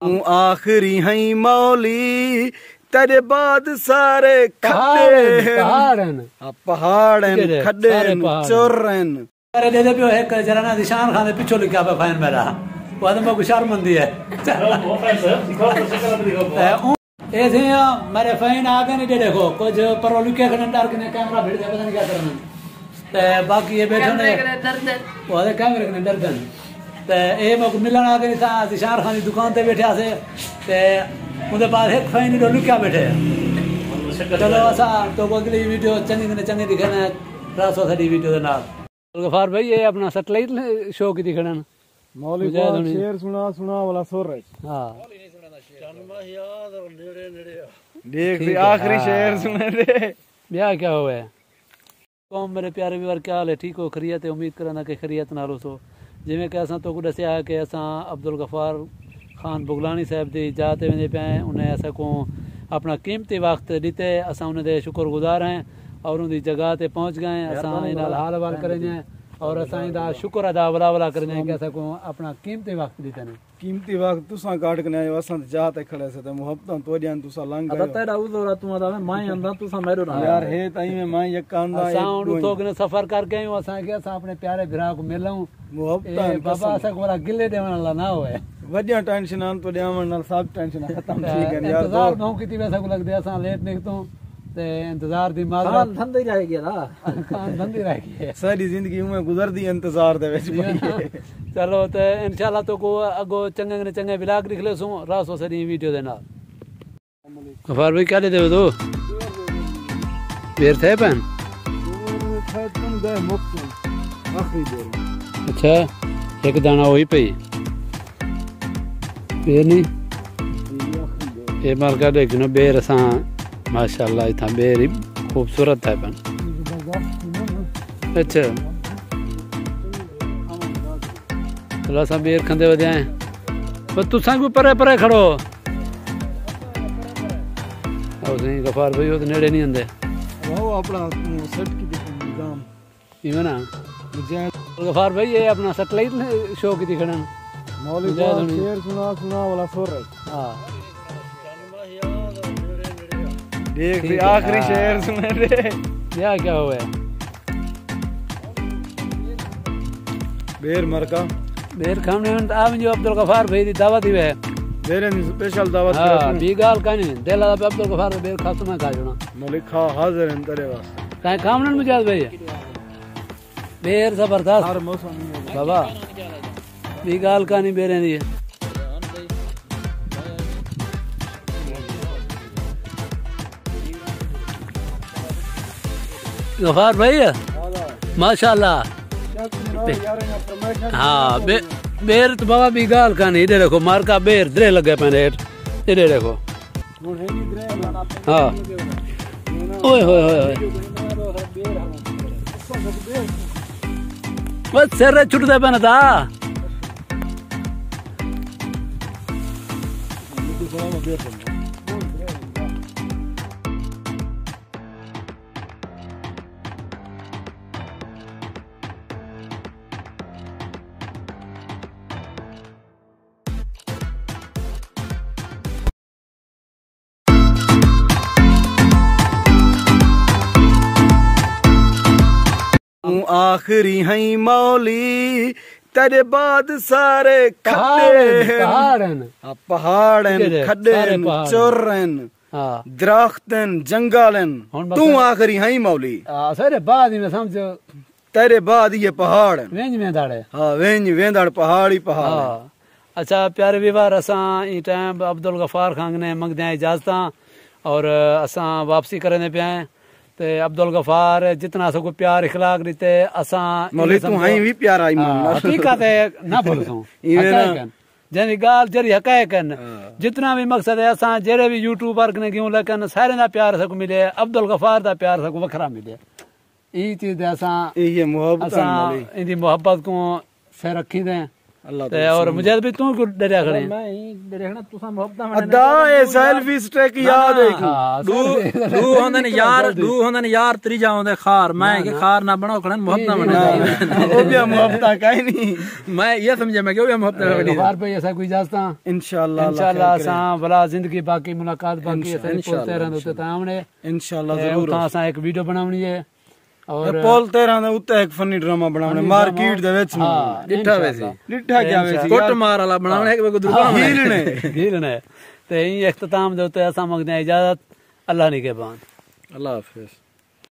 आखिरी है मौली तेरे बाद सारे खड्डे पहाड़ खड्डे चोरन अरे दे पियो एक जरा ना निशान खान पिछो लिखा पे फाइन मेरा वो आदमी को शर्मंदी है ऐसे मेरे फाइन आगे नहीं दे देखो कुछ पर लिखे खने डर के कैमरा भिड़ पता नहीं क्या करना ते बाकी ये बैठे ने वो आदे कैमरे के डर दन ते ए मको मिलन आगे नहीं था निशान खान की दुकान ते बैठे से ते उनके पास एक फाइन दो लिखा बैठे चलो असा तो अगली वीडियो चंगी दिखाना रासो साडी वीडियो दे नाल गफार भाई ये अपना सैटेलाइट शो की दिखना मौली शेर सुना वाला सुर है हां देख भी आखिरी शेर सुने दे ब्याह क्या हुआ है कौम मेरे प्यारे व्यूअर क्या हाल है ठीक हो खैरियत है उम्मीद करना कि खैरियत नाल हो जिवें कि असां तो को दस्या है कि असां अब्दुल गफार खान बुगलानी साहब दी जाते वेंदे पे उन्हें असां को अपना कीमती वक्त दिते असां उन्हें दे शुक्रगुजार हैं और उनकी जगह ते पहुंच गए असां इनाल हाल वाल करेंगे और असां इदा शुक्र अदा वला करेंगे कि असां को अपना कीमती वक्त दिते ने कीमती वक्त तुसा काट के आयो असां जाते खड़े से ते मोहब्बत तो जान तुसा लंग गयो तेरा उदोरा तू आदा मैं अंदा तुसा मेरो ना यार हे तई में मैं यकांदा असां तो के सफर कर गए असां के असां अपने प्यारे भरा को मिलूं मोहब्बत बाबा असां को गिले देवन वाला ना होए वड्या टेंशन आन तो देवन नाल सब टेंशन खत्म थी गन यार इंतजार नो किती वैसा को लगदे असां लेट निकतो ते इंतजार दी माल खान धंधे रह गया ना खान धंधे रह गया सारी जिंदगी में गुजरदी इंतजार दे विच चलो ते इंशाल्लाह तो को अगो चंगे ब्लॉग निकले सो रासो सरी वीडियो दे नाल गफार भाई क्या दे दो बेर थे पन तुम गए मुक्त आखिरी देर अच्छा एक दाना वही पे बेर नहीं ये मार का देखनो बेर असां माशाल्लाह इतना बेर खूबसूरत है पन अच्छा चलो असां बेर खंदे वधे आए पर तुसां को परे खड़ो और सही गफार भाई वो नेड़े नहीं आंदे वो अपना सेट की निजाम इवन ना गफार भाई ये अपना सैटेलाइट शो की दिखना मौली शेर सुना वाला सुर है हां देख भी आखिरी शेर सुने दे क्या हुआ है बेर मरका बेर खाने आवन जो अब्दुल गफार भाई दी दावत ही है बेरे स्पेशल दावत हां बी गाल कानी देला अब्दुल गफार बेर खातो मैं खा जोना मलिक खा हाजिर हैं तेरे वास्ते काई खामन मुजाद भाई बेर जबरदस्त हर मौसम बाबा बी गाल कानी बेरे दी गफार भाई माशाल्लाह हाँ बेर तो बाबा भी गाल का नहीं इधर देखो मार का बेर द्रे लगे पहले इधर देखो हाँ ओए होए होए बस सर छुटते पहने था आखिरी है मौली तेरे बाद सारे खड्डे पहाड़ खड्डे चोरन दरख्तन जंगलन तू आखिरी है मौली सारे बाद में समझो तेरे बाद ये पहाड़ वेंज में दाड़े हां वेंज वेंदड़ पहाड़ी पहाड़ अच्छा प्यारे विवार असां ई टाइम अब्दुल गफार खान ने मंगदे इजाजत और असां वापसी करने पे आए ते अब्दुल गफार जितना सबको प्यार इखलाक देते असां मौली तू हई भी प्यारा ईमान हकीकत है ना बोलसो जनी गाल जरी हकायकन जितना भी मकसद है असां जेरे भी यूट्यूबर ने क्यों लेकिन सारे दा प्यार सबको मिले अब्दुल गफार दा प्यार सबको वखरा मिले ई चीज असां ये मोहब्बत असां इंदी मोहब्बत को से रखी दे अल्लाह ते और मुझे भी तू को डरिया खड़े मैं ही देखना तुसा मोहब्बत में अद्दा ए सेल्फी स्टिक याद है दू होंदे ने यार त्रीजा होंदे खार मैं के खार ना बनाओ खड़न मोहब्बत में ओ भी मोहब्बत काई नहीं मैं ये समझे मैं के वो मोहब्बत में खार पे ऐसा कोई जास्ता इंशाल्लाह सा भला जिंदगी बाकी मुलाकात बाकी ऐसे बोलते रहंदे ते तामने इंशाल्लाह जरूर असा एक वीडियो बनावनी है और पोल 13 दे उत्ते एक फनी ड्रामा बनावने मार्केट दे विच डिठा वैसे डिठा क्या वैसे कोट मार वाला बनावने के को दुर्गा हीलने ते इख्तिताम दे उत्ते असा मंगदे इजाजत अल्लाह ने के बान अल्लाह हाफिज।